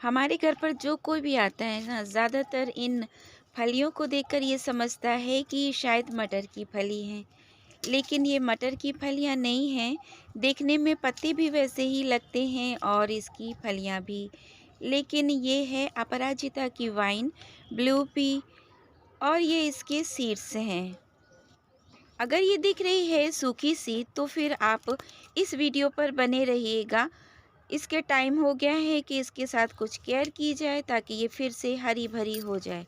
हमारे घर पर जो कोई भी आता है ना, ज़्यादातर इन फलियों को देखकर ये समझता है कि शायद मटर की फली हैं। लेकिन ये मटर की फलियाँ नहीं हैं। देखने में पत्ते भी वैसे ही लगते हैं और इसकी फलियाँ भी। लेकिन ये है अपराजिता की वाइन, ब्लू पी, और ये इसके सीड्स हैं। अगर ये दिख रही है सूखी सी, तो फिर आप इस वीडियो पर बने रहिएगा। इसके टाइम हो गया है कि इसके साथ कुछ केयर की जाए ताकि ये फिर से हरी भरी हो जाए।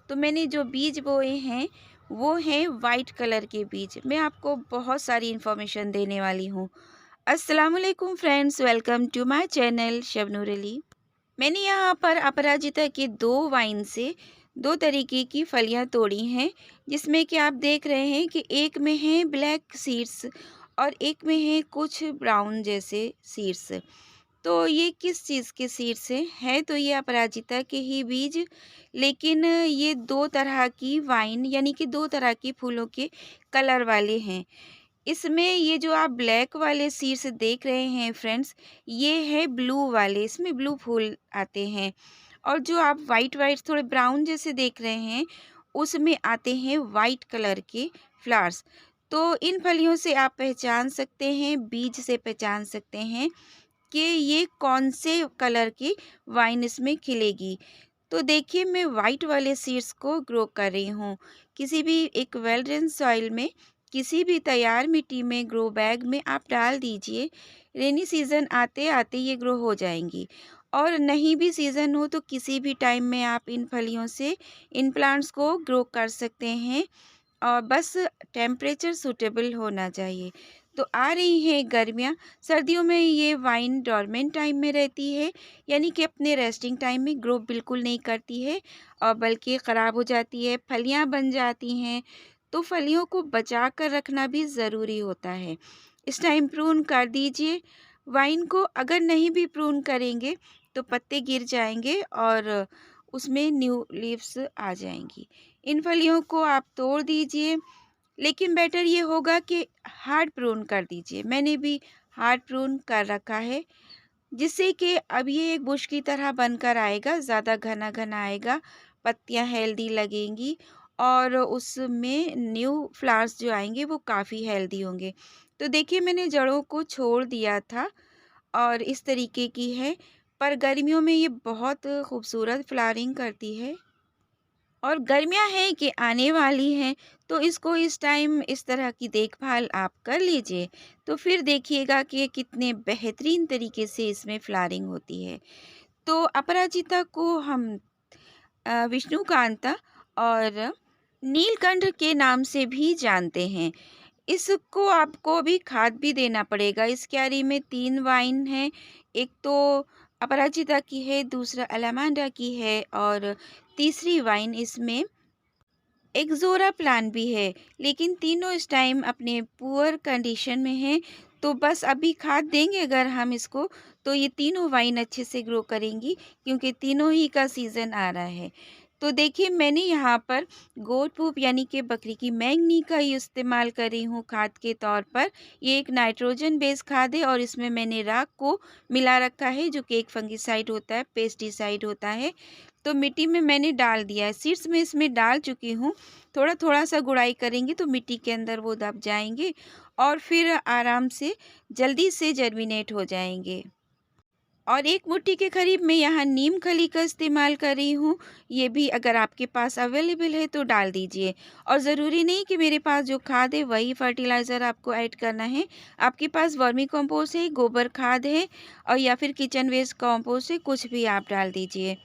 तो मैंने जो बीज बोए हैं वो हैं वाइट कलर के बीज। मैं आपको बहुत सारी इन्फॉर्मेशन देने वाली हूँ। अस्सलाम वालेकुम friends, welcome to my channel Shabnoor Ali. मैंने यहाँ पर अपराजिता के दो वाइन से दो तरीके की फलियाँ तोड़ी हैं, जिसमें कि आप देख रहे हैं कि एक में है ब्लैक सीड्स और एक में है कुछ ब्राउन जैसे सीड्स। तो ये किस चीज़ के सीड्स हैं? है तो ये अपराजिता के ही बीज, लेकिन ये 2 तरह की वाइन यानी कि 2 तरह के फूलों के कलर वाले हैं। इसमें ये जो आप ब्लैक वाले सीड्स देख रहे हैं फ्रेंड्स, ये है ब्लू वाले, इसमें ब्लू फूल आते हैं। और जो आप वाइट-वाइट थोड़े ब्राउन जैसे देख रहे हैं, उसमें आते हैं वाइट कलर के फ्लावर्स। तो इन फलियों से आप पहचान सकते हैं, बीज से पहचान सकते हैं कि ये कौन से कलर की वाइन इसमें खिलेगी। तो देखिए, मैं वाइट वाले सीड्स को ग्रो कर रही हूँ। किसी भी एक वेल ड्रेन सॉइल में, किसी भी तैयार मिट्टी में, ग्रो बैग में आप डाल दीजिए। रेनी सीज़न आते-आते ये ग्रो हो जाएँगी। और नहीं भी सीज़न हो तो किसी भी टाइम में आप इन फलियों से इन प्लांट्स को ग्रो कर सकते हैं। और बस टेम्परेचर सूटेबल होना चाहिए। तो आ रही हैं गर्मियाँ, सर्दियों में ये वाइन डोरमेंट टाइम में रहती है, यानी कि अपने रेस्टिंग टाइम में ग्रो बिल्कुल नहीं करती है और बल्कि ख़राब हो जाती है, फलियाँ बन जाती हैं। तो फलियों को बचा कर रखना भी ज़रूरी होता है। इस टाइम प्रून कर दीजिए। वाइन को अगर नहीं भी प्रून करेंगे तो पत्ते गिर जाएँगे और उसमें न्यू लीव्स आ जाएँगी। इन फलियों को आप तोड़ दीजिए, लेकिन बेटर ये होगा कि हार्ड प्रून कर दीजिए। मैंने भी हार्ड प्रून कर रखा है, जिससे कि अब ये एक बुश की तरह बनकर आएगा, ज़्यादा घना-घना आएगा, पत्तियाँ हेल्दी लगेंगी और उसमें न्यू फ्लावर्स जो आएँगे वो काफ़ी हेल्दी होंगे। तो देखिए, मैंने जड़ों को छोड़ दिया था और इस तरीके की है, पर गर्मियों में ये बहुत खूबसूरत फ्लावरिंग करती है। और गर्मियाँ हैं कि आने वाली हैं, तो इसको इस टाइम इस तरह की देखभाल आप कर लीजिए, तो फिर देखिएगा कि कितने बेहतरीन तरीके से इसमें फ्लावरिंग होती है। तो अपराजिता को हम विष्णुकांता और नीलकंठ के नाम से भी जानते हैं। इसको आपको भी खाद भी देना पड़ेगा। इस क्यारी में 3 वाइन हैं, एक तो अपराजिता की है, दूसरा अलामांडा की है और तीसरी वाइन इसमें एक ज़ोरा प्लांट भी है। लेकिन तीनों इस टाइम अपने पुअर कंडीशन में हैं, तो बस अभी खाद देंगे अगर हम इसको, तो ये तीनों वाइन अच्छे से ग्रो करेंगी, क्योंकि तीनों ही का सीज़न आ रहा है। तो देखिए, मैंने यहाँ पर गोट पूप यानी कि बकरी की मैंगनी का ही इस्तेमाल कर रही हूँ खाद के तौर पर। ये एक नाइट्रोजन बेस्ड खाद है और इसमें मैंने राख को मिला रखा है, जो कि एक फंगिसाइड होता है, पेस्टिसाइड होता है। तो मिट्टी में मैंने डाल दिया है, सीड्स में इसमें डाल चुकी हूँ। थोड़ा-थोड़ा सा गुड़ाई करेंगे तो मिट्टी के अंदर वो दब जाएँगे और फिर आराम से जल्दी से जर्मिनेट हो जाएँगे। और एक मुट्ठी के करीब मैं यहाँ नीम खली का इस्तेमाल कर रही हूँ। ये भी अगर आपके पास अवेलेबल है तो डाल दीजिए। और ज़रूरी नहीं कि मेरे पास जो खाद है वही फर्टिलाइज़र आपको ऐड करना है। आपके पास वर्मी कंपोस्ट है, गोबर खाद है और या फिर किचन वेस्ट कंपोस्ट है, कुछ भी आप डाल दीजिए।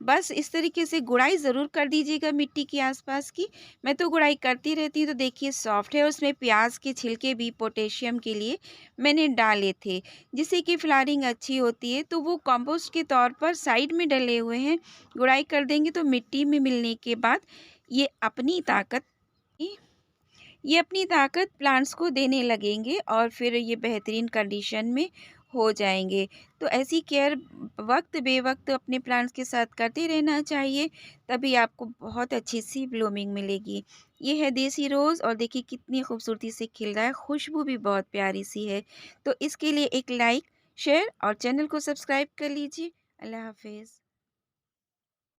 बस इस तरीके से गुड़ाई ज़रूर कर दीजिएगा मिट्टी के आसपास की। मैं तो गुड़ाई करती रहती हूँ, तो देखिए सॉफ्ट है और उसमें प्याज के छिलके भी पोटेशियम के लिए मैंने डाले थे, जिससे कि फ्लावरिंग अच्छी होती है। तो वो कंपोस्ट के तौर पर साइड में डले हुए हैं। गुड़ाई कर देंगे तो मिट्टी में मिलने के बाद ये अपनी ताकत ये अपनी ताकत प्लांट्स को देने लगेंगे और फिर ये बेहतरीन कंडीशन में हो जाएंगे। तो ऐसी केयर वक्त बेवक्त अपने प्लांट्स के साथ करते रहना चाहिए, तभी आपको बहुत अच्छी सी ब्लूमिंग मिलेगी। ये है देसी रोज़ और देखिए कितनी खूबसूरती से खिल रहा है, खुशबू भी बहुत प्यारी सी है। तो इसके लिए एक लाइक, शेयर और चैनल को सब्सक्राइब कर लीजिए। अल्लाह हाफ़िज़।